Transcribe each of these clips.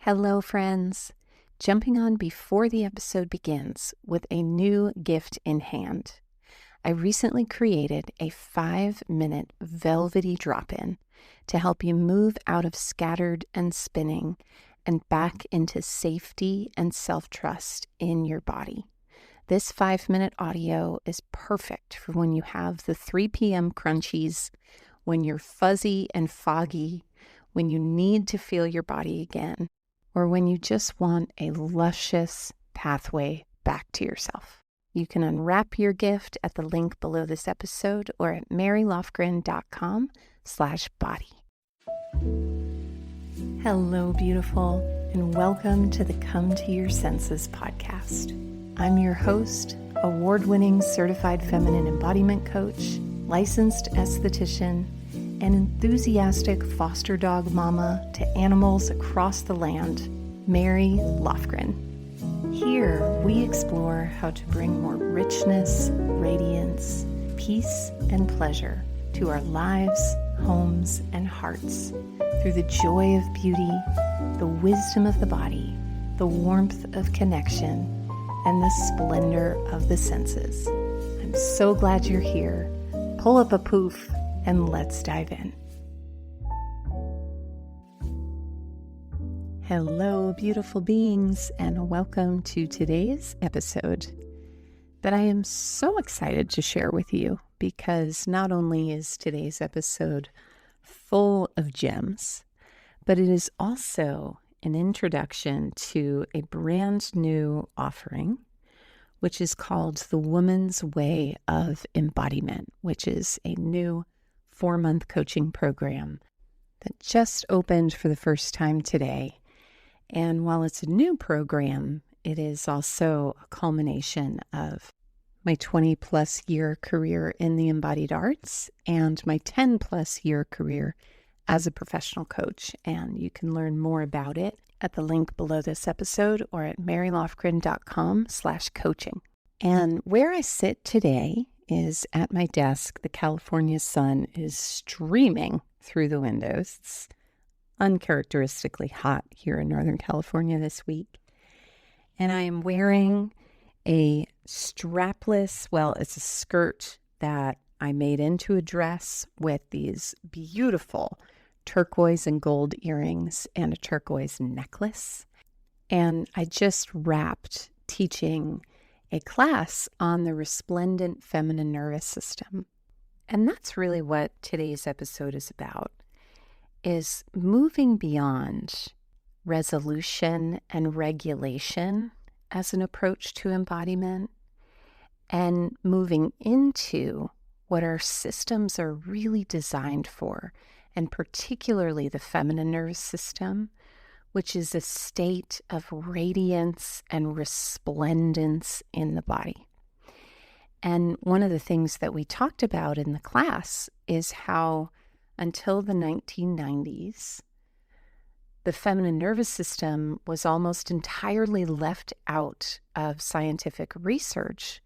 Hello, friends. Jumping on before the episode begins with a new gift in hand. I recently created a 5-minute velvety drop-in to help you move out of scattered and spinning and back into safety and self-trust in your body. This 5-minute audio is perfect for when you have the 3 p.m. crunchies, when you're fuzzy and foggy, when you need to feel your body again, or when you just want a luscious pathway back to yourself. You can unwrap your gift at the link below this episode or at marylofgren.com/body. Hello, beautiful, and welcome to the Come to Your Senses podcast. I'm your host, award-winning certified feminine embodiment coach, licensed esthetician, and enthusiastic foster dog mama to animals across the land, Mary Lofgren. Here, we explore how to bring more richness, radiance, peace, and pleasure to our lives, homes, and hearts through the joy of beauty, the wisdom of the body, the warmth of connection, and the splendor of the senses. I'm so glad you're here. Pull up a poof and let's dive in. Hello, beautiful beings, and welcome to today's episode that I am so excited to share with you because not only is today's episode full of gems, but it is also an introduction to a brand new offering, which is called the Woman's Way of Embodiment, which is a new 4-month coaching program that just opened for the first time today. And while it's a new program, it is also a culmination of my 20-plus year career in the embodied arts and my 10-plus year career as a professional coach. And you can learn more about it at the link below this episode or at marylofgren.com/coaching. And where I sit today is at my desk. The California sun is streaming through the windows. It's uncharacteristically hot here in Northern California this week. And I am wearing a strapless, it's a skirt that I made into a dress with these beautiful turquoise and gold earrings and a turquoise necklace. And I just wrapped teaching a class on the resplendent feminine nervous system. And that's really what today's episode is about, is moving beyond resolution and regulation as an approach to embodiment and moving into what our systems are really designed for, and particularly the feminine nervous system, which is a state of radiance and resplendence in the body. And one of the things that we talked about in the class is how until the 1990s, the feminine nervous system was almost entirely left out of scientific research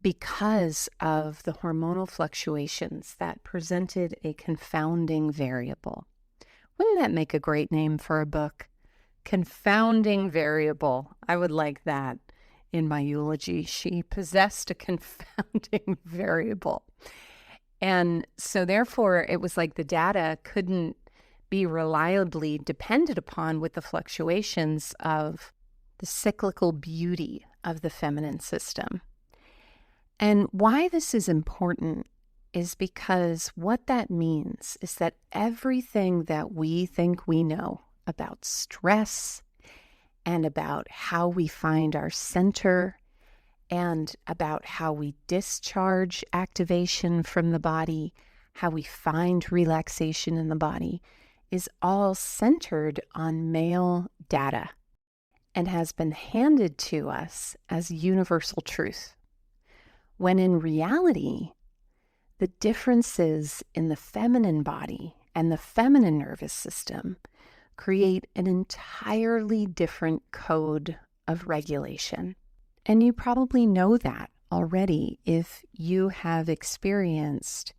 because of the hormonal fluctuations that presented a confounding variable. Wouldn't that make a great name for a book? Confounding variable. I would like that in my eulogy. She possessed a confounding variable. And so therefore, it was like the data couldn't be reliably depended upon with the fluctuations of the cyclical beauty of the feminine system. And why this is important is because what that means is that everything that we think we know about stress and about how we find our center and about how we discharge activation from the body, how we find relaxation in the body, is all centered on male data and has been handed to us as universal truth. When in reality, the differences in the feminine body and the feminine nervous system create an entirely different code of regulation. And you probably know that already if you have experienced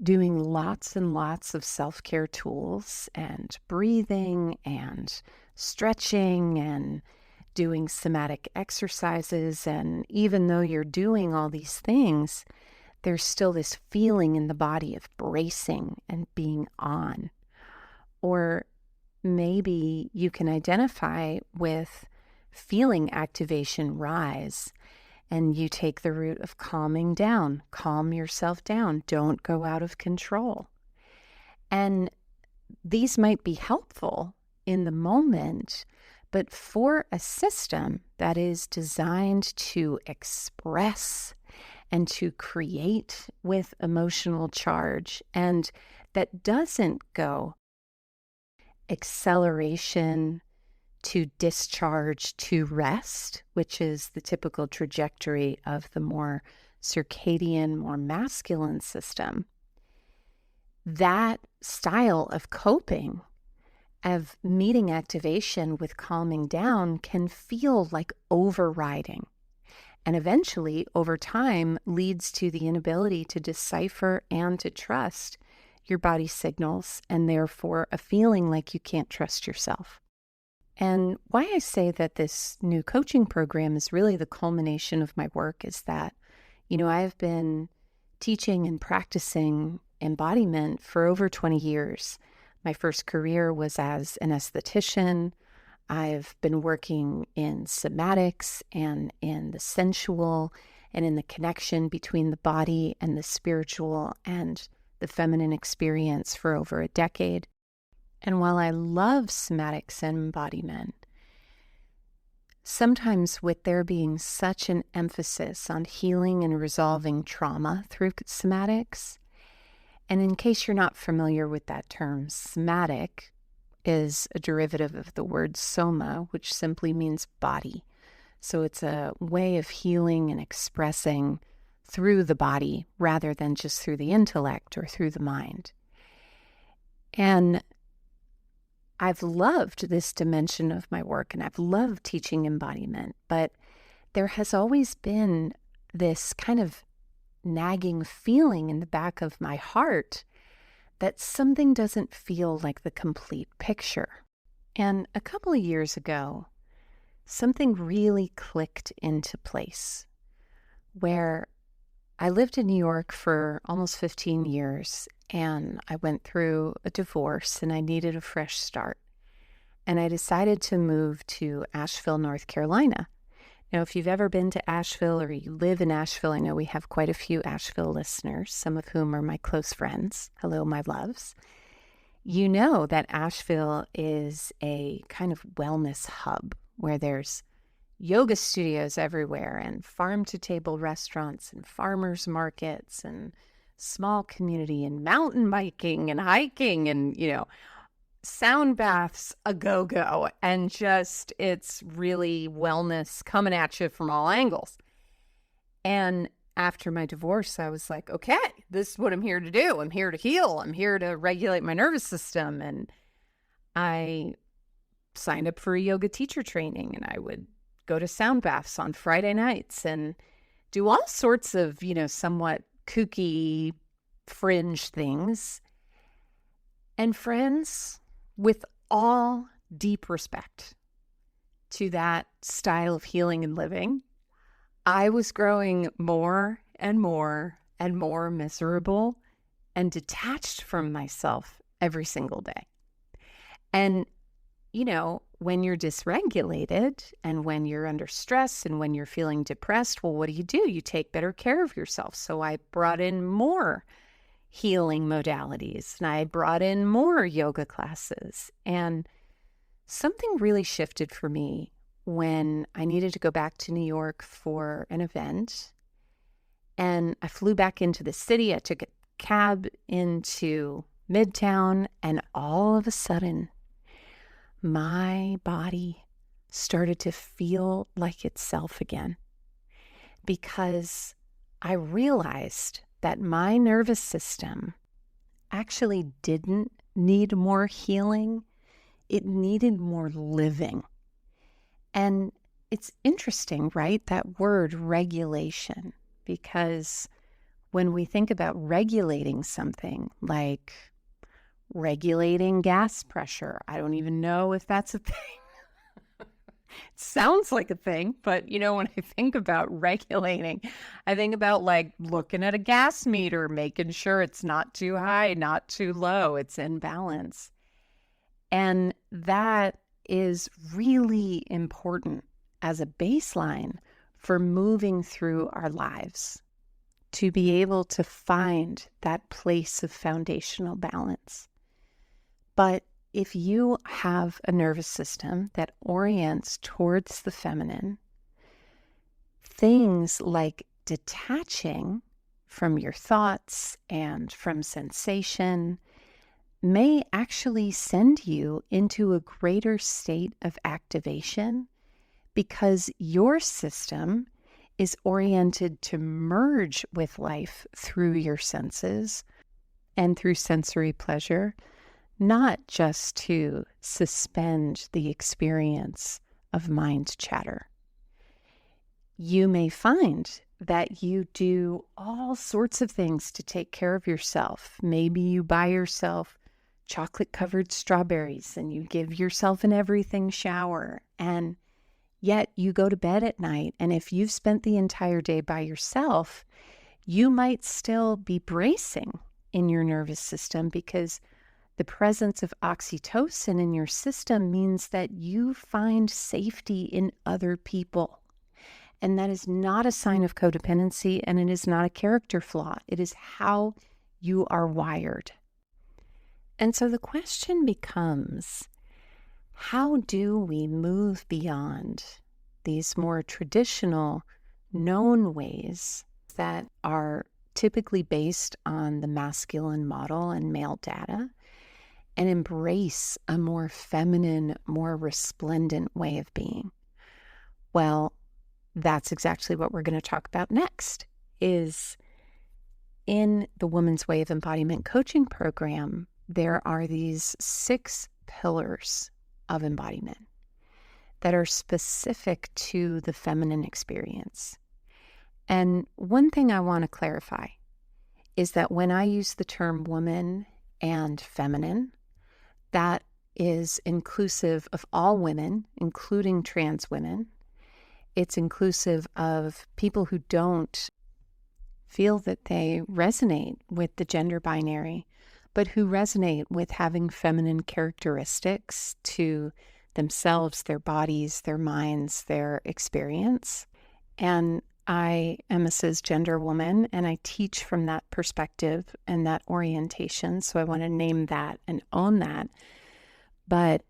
doing lots and lots of self-care tools and breathing and stretching and doing somatic exercises. And even though you're doing all these things, there's still this feeling in the body of bracing and being on. Or maybe you can identify with feeling activation rise, and you take the route of calming down, calm yourself down, don't go out of control. And these might be helpful in the moment, but for a system that is designed to express and to create with emotional charge, and that doesn't go acceleration to discharge to rest, which is the typical trajectory of the more circadian, more masculine system, that style of coping, of meeting activation with calming down, can feel like overriding. And eventually, over time, leads to the inability to decipher and to trust your body signals, and therefore a feeling like you can't trust yourself. And why I say that this new coaching program is really the culmination of my work is that, I've been teaching and practicing embodiment for over 20 years. My first career was as an esthetician. I've been working in somatics and in the sensual and in the connection between the body and the spiritual and the feminine experience for over a decade. And while I love somatics and embodiment, sometimes with there being such an emphasis on healing and resolving trauma through somatics, and in case you're not familiar with that term, somatic is a derivative of the word soma, which simply means body. So it's a way of healing and expressing through the body rather than just through the intellect or through the mind. And I've loved this dimension of my work, and I've loved teaching embodiment, but there has always been this kind of nagging feeling in the back of my heart that something doesn't feel like the complete picture. And a couple of years ago, something really clicked into place where I lived in New York for almost 15 years, and I went through a divorce and I needed a fresh start. And I decided to move to Asheville, North Carolina. Now, if you've ever been to Asheville or you live in Asheville, I know we have quite a few Asheville listeners, some of whom are my close friends. Hello, my loves. You know that Asheville is a kind of wellness hub where there's yoga studios everywhere and farm-to-table restaurants and farmers markets and small community and mountain biking and hiking and, sound baths a go-go, and just it's really wellness coming at you from all angles. And after my divorce, I was like, okay, this is what I'm here to do. I'm here to heal. I'm here to regulate my nervous system. And I signed up for a yoga teacher training, and I would go to sound baths on Friday nights and do all sorts of, somewhat kooky fringe things. And friends, with all deep respect to that style of healing and living, I was growing more and more and more miserable and detached from myself every single day. And, when you're dysregulated and when you're under stress and when you're feeling depressed, well, what do? You take better care of yourself. So I brought in more healing modalities, and I brought in more yoga classes, and something really shifted for me when I needed to go back to New York for an event. And I flew back into the city. I took a cab into Midtown, and all of a sudden my body started to feel like itself again, because I realized that my nervous system actually didn't need more healing. It needed more living. And it's interesting, right? That word regulation, because when we think about regulating something like regulating gas pressure, I don't even know if that's a thing Sounds like a thing, but when I think about regulating, I think about like looking at a gas meter, making sure it's not too high, not too low, it's in balance. And that is really important as a baseline for moving through our lives, to be able to find that place of foundational balance. But if you have a nervous system that orients towards the feminine, things like detaching from your thoughts and from sensation may actually send you into a greater state of activation, because your system is oriented to merge with life through your senses and through sensory pleasure, not just to suspend the experience of mind chatter. You may find that you do all sorts of things to take care of yourself. Maybe you buy yourself chocolate-covered strawberries and you give yourself an everything shower, and yet you go to bed at night, and if you've spent the entire day by yourself, you might still be bracing in your nervous system, because the presence of oxytocin in your system means that you find safety in other people. And that is not a sign of codependency, and it is not a character flaw. It is how you are wired. And so the question becomes, how do we move beyond these more traditional, known ways that are typically based on the masculine model and male data, and embrace a more feminine, more resplendent way of being? Well, that's exactly what we're going to talk about next. Is in the Woman's Way of Embodiment coaching program, there are these 6 pillars of embodiment that are specific to the feminine experience. And one thing I want to clarify is that when I use the term woman and feminine, that is inclusive of all women, including trans women. It's inclusive of people who don't feel that they resonate with the gender binary, but who resonate with having feminine characteristics to themselves, their bodies, their minds, their experience. And I am a cisgender woman, and I teach from that perspective and that orientation. So I want to name that and own that. But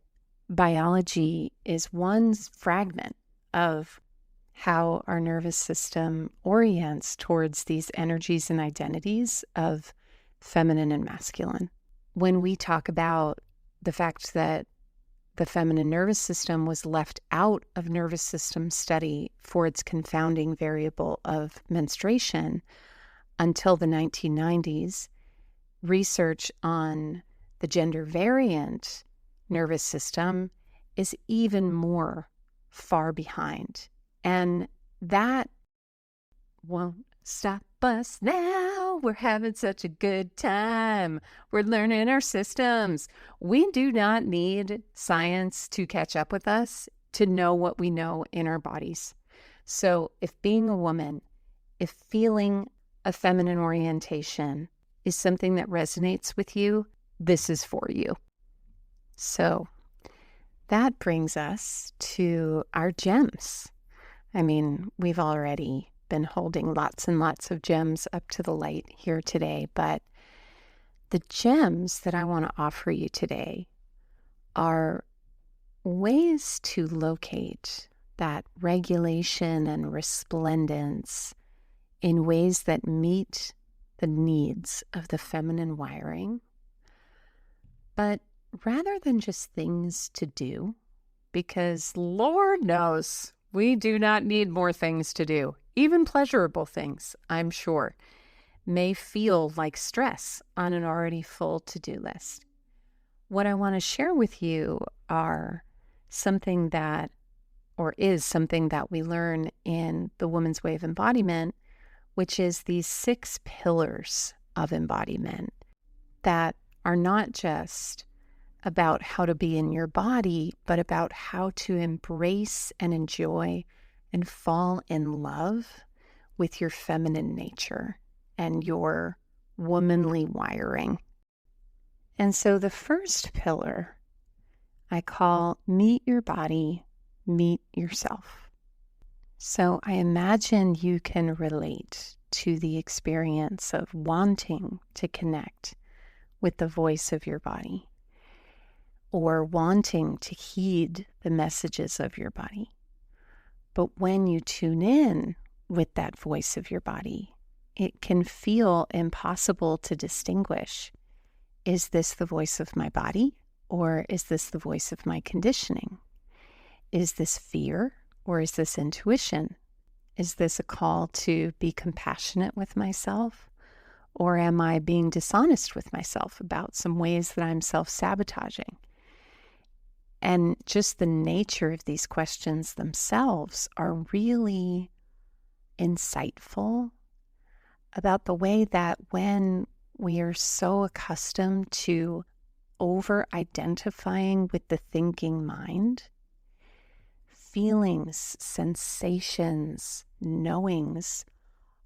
biology is one fragment of how our nervous system orients towards these energies and identities of feminine and masculine. When we talk about the fact that the feminine nervous system was left out of nervous system study for its confounding variable of menstruation until the 1990s, research on the gender variant nervous system is even more far behind. And that won't stop us now. We're having such a good time. We're learning our systems. We do not need science to catch up with us to know what we know in our bodies. So if being a woman, if feeling a feminine orientation is something that resonates with you, this is for you. So that brings us to our gems. I mean, we've already been holding lots and lots of gems up to the light here today, but the gems that I want to offer you today are ways to locate that regulation and resplendence in ways that meet the needs of the feminine wiring. But rather than just things to do, because Lord knows we do not need more things to do. Even pleasurable things, I'm sure, may feel like stress on an already full to-do list. What I want to share with you are something that, or is something that we learn in the Woman's Way of Embodiment, which is these 6 pillars of embodiment that are not just about how to be in your body, but about how to embrace and enjoy and fall in love with your feminine nature and your womanly wiring. And so the first pillar I call meet your body, meet yourself. So I imagine you can relate to the experience of wanting to connect with the voice of your body, or wanting to heed the messages of your body. But when you tune in with that voice of your body, it can feel impossible to distinguish. Is this the voice of my body, or is this the voice of my conditioning? Is this fear, or is this intuition? Is this a call to be compassionate with myself, or am I being dishonest with myself about some ways that I'm self-sabotaging? And just the nature of these questions themselves are really insightful about the way that when we are so accustomed to over-identifying with the thinking mind, feelings, sensations, knowings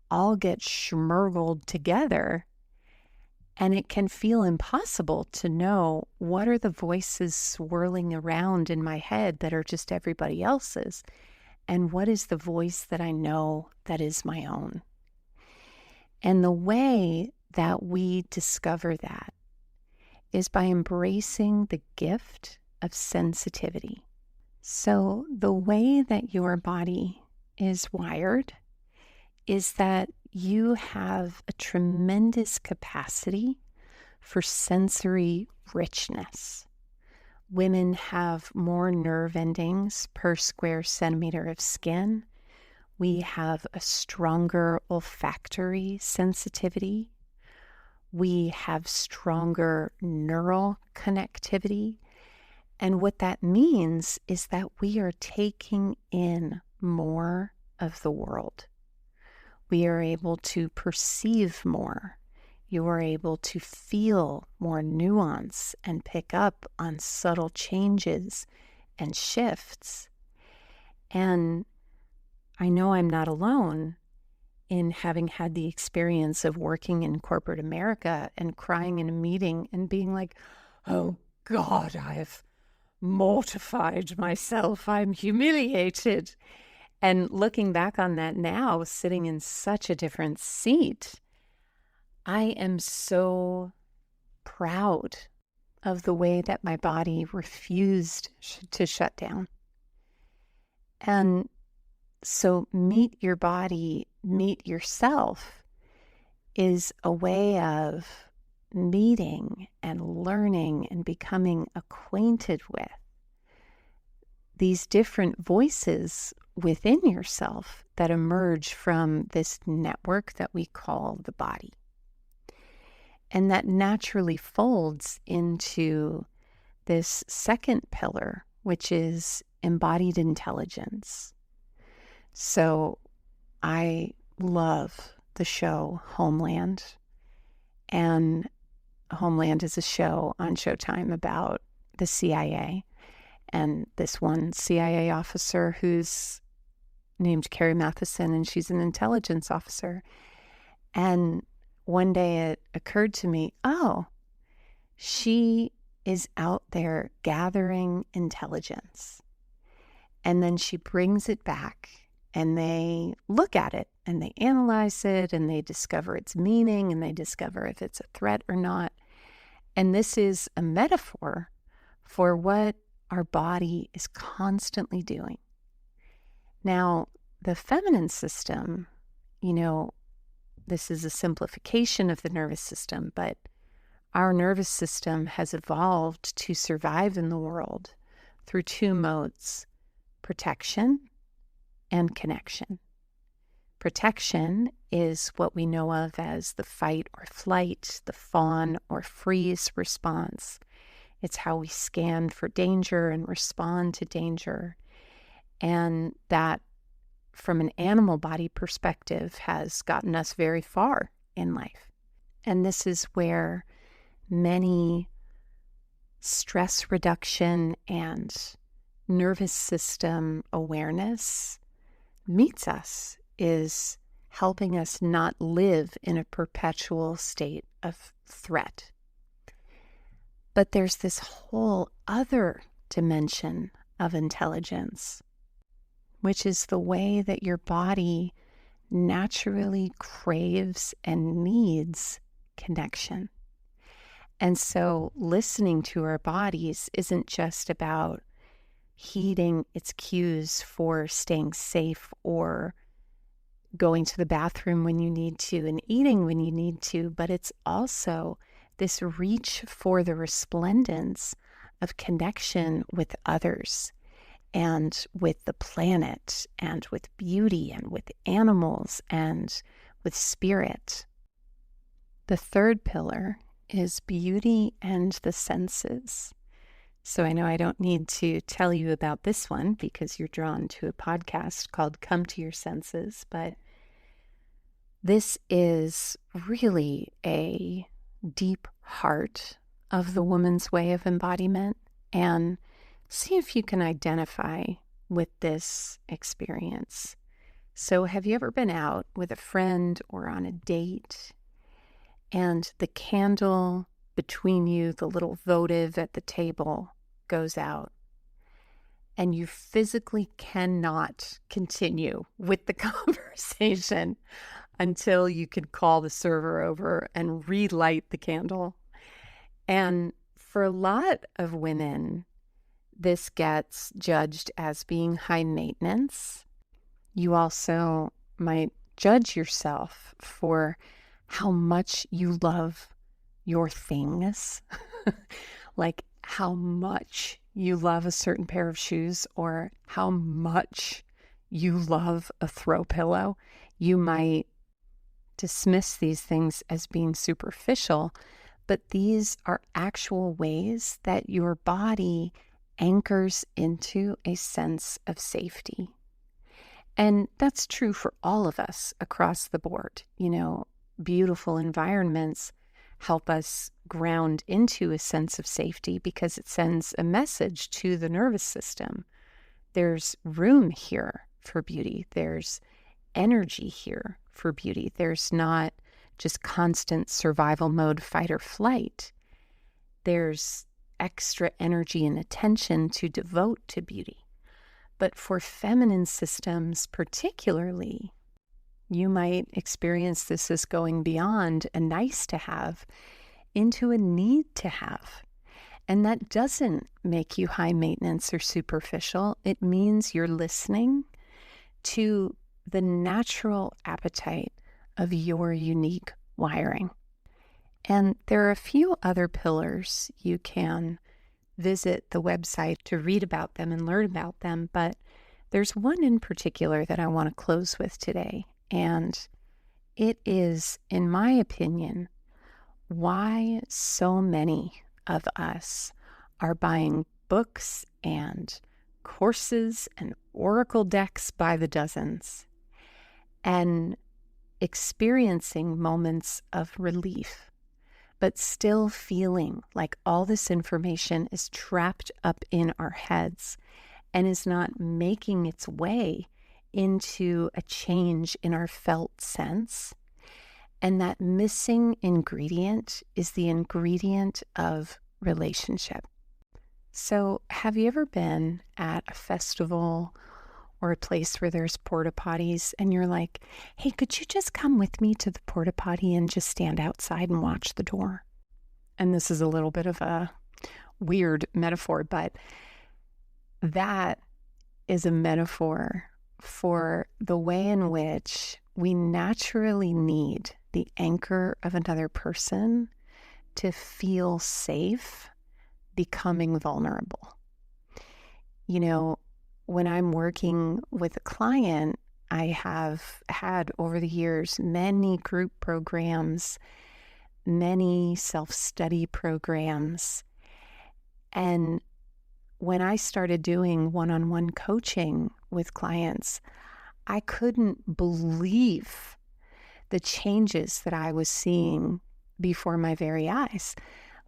all get schmurgled together, and it can feel impossible to know what are the voices swirling around in my head that are just everybody else's, and what is the voice that I know that is my own. And the way that we discover that is by embracing the gift of sensitivity. So the way that your body is wired is that you have a tremendous capacity for sensory richness. Women have more nerve endings per square centimeter of skin. We have a stronger olfactory sensitivity. We have stronger neural connectivity. And what that means is that we are taking in more of the world. We are able to perceive more. You are able to feel more nuance and pick up on subtle changes and shifts. And I know I'm not alone in having had the experience of working in corporate America and crying in a meeting and being like, oh God, I've mortified myself. I'm humiliated. And looking back on that now, sitting in such a different seat, I am so proud of the way that my body refused to shut down. And so meet your body, meet yourself is a way of meeting and learning and becoming acquainted with these different voices within yourself that emerge from this network that we call the body. And that naturally folds into this second pillar, which is embodied intelligence. So I love the show Homeland. And Homeland is a show on Showtime about the CIA. And this one CIA officer who's named Carrie Matheson, and she's an intelligence officer. And one day it occurred to me, oh, she is out there gathering intelligence. And then she brings it back, and they look at it, and they analyze it, and they discover its meaning, and they discover if it's a threat or not. And this is a metaphor for what our body is constantly doing. Now, the feminine system, this is a simplification of the nervous system, but our nervous system has evolved to survive in the world through two modes: protection and connection. Protection is what we know of as the fight or flight, the fawn or freeze response. It's how we scan for danger and respond to danger. And that, from an animal body perspective, has gotten us very far in life. And this is where many stress reduction and nervous system awareness meets us is helping us not live in a perpetual state of threat. But there's this whole other dimension of intelligence, which is the way that your body naturally craves and needs connection. And so listening to our bodies isn't just about heeding its cues for staying safe or going to the bathroom when you need to and eating when you need to, but it's also this reach for the resplendence of connection with others and with the planet and with beauty and with animals and with spirit. The third pillar is beauty and the senses. So I know I don't need to tell you about this one because you're drawn to a podcast called Come to Your Senses, but this is really a deep heart of the woman's way of embodiment, and see if you can identify with this experience. So have you ever been out with a friend or on a date and the candle between you, the little votive at the table, goes out and you physically cannot continue with the conversation until you can call the server over and relight the candle? And for a lot of women, this gets judged as being high maintenance. You also might judge yourself for how much you love your things, like how much you love a certain pair of shoes or how much you love a throw pillow. You might dismiss these things as being superficial, but these are actual ways that your body anchors into a sense of safety. And that's true for all of us across the board. You know, beautiful environments help us ground into a sense of safety because it sends a message to the nervous system. There's room here for beauty. There's energy here for beauty. There's not just constant survival mode, fight or flight. There's extra energy and attention to devote to beauty. But for feminine systems particularly, you might experience this as going beyond a nice to have into a need to have. And that doesn't make you high maintenance or superficial. It means you're listening to the natural appetite of your unique wiring. And there are a few other pillars. You can visit the website to read about them and learn about them, but there's one in particular that I want to close with today. And it is, in my opinion, why so many of us are buying books and courses and oracle decks by the dozens and experiencing moments of relief, but still feeling like all this information is trapped up in our heads and is not making its way into a change in our felt sense. And that missing ingredient is the ingredient of relationship. So have you ever been at a festival or a place where there's porta potties and you're like, hey, could you just come with me to the porta potty and just stand outside and watch the door? And this is a little bit of a weird metaphor, but that is a metaphor for the way in which we naturally need the anchor of another person to feel safe becoming vulnerable. You know, when I'm working with a client, I have had over the years many group programs, many self-study programs. And when I started doing one-on-one coaching with clients, I couldn't believe the changes that I was seeing before my very eyes.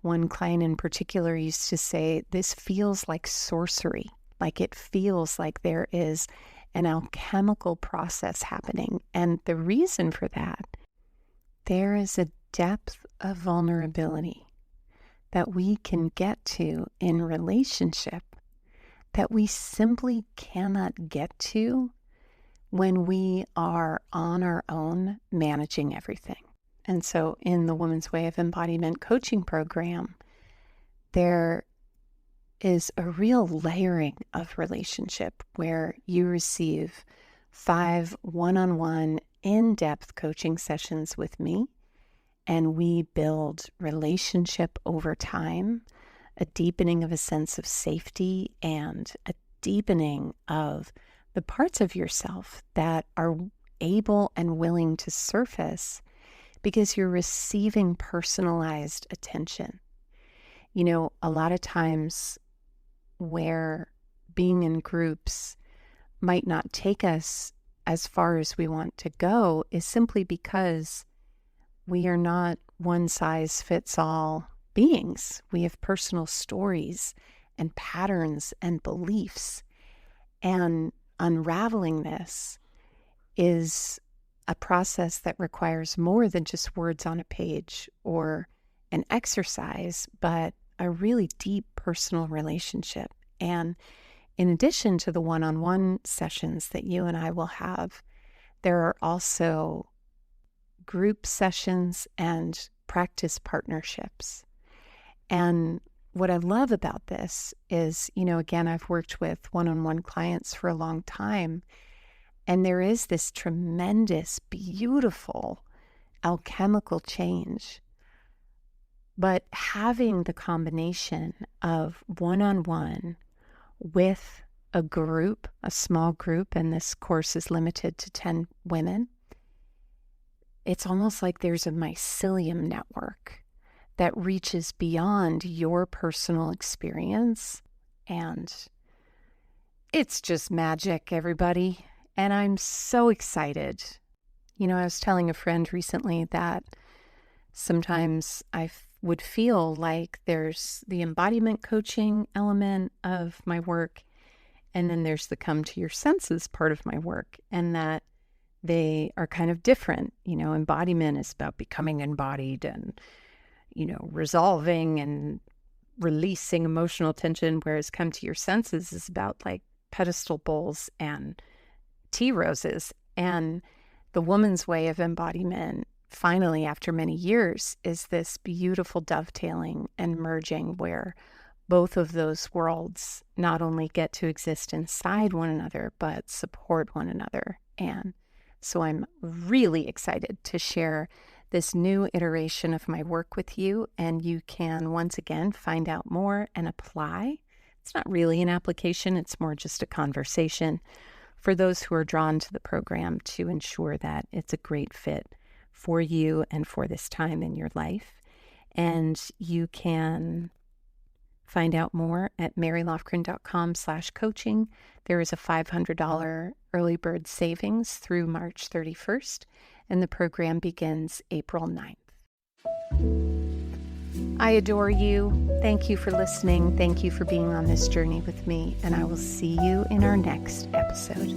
One client in particular used to say, this feels like sorcery. Like it feels like there is an alchemical process happening. And the reason for that, there is a depth of vulnerability that we can get to in relationship that we simply cannot get to when we are on our own managing everything. And so in the Woman's Way of Embodiment coaching program, there is a real layering of relationship where you receive 5 one-on-one in-depth coaching sessions with me, and we build relationship over time, a deepening of a sense of safety and a deepening of the parts of yourself that are able and willing to surface because you're receiving personalized attention. You know, a lot of times where being in groups might not take us as far as we want to go is simply because we are not one-size-fits-all beings. We have personal stories and patterns and beliefs. And unraveling this is a process that requires more than just words on a page or an exercise, but a really deep personal relationship. And in addition to the one-on-one sessions that you and I will have, there are also group sessions and practice partnerships. And what I love about this is, you know, again, I've worked with one-on-one clients for a long time, and there is this tremendous, beautiful alchemical change. But having the combination of one-on-one with a group, a small group, and this course is limited to 10 women, it's almost like there's a mycelium network that reaches beyond your personal experience. And it's just magic, everybody. And I'm so excited. You know, I was telling a friend recently that sometimes I would feel like there's the embodiment coaching element of my work, and then there's the come to your senses part of my work, and that they are kind of different. You know, embodiment is about becoming embodied and, you know, resolving and releasing emotional tension, whereas come to your senses is about like pedestal bowls and tea roses. And the Woman's Way of Embodiment, finally, after many years, is this beautiful dovetailing and merging where both of those worlds not only get to exist inside one another, but support one another. And so I'm really excited to share this new iteration of my work with you, and you can once again find out more and apply. It's not really an application, it's more just a conversation for those who are drawn to the program to ensure that it's a great fit for you and for this time in your life. And you can find out more at marylofgren.com/coaching. There is a $500 early bird savings through March 31st, and the program begins April 9th. I adore you. Thank you for listening. Thank you for being on this journey with me, and I will see you in our next episode.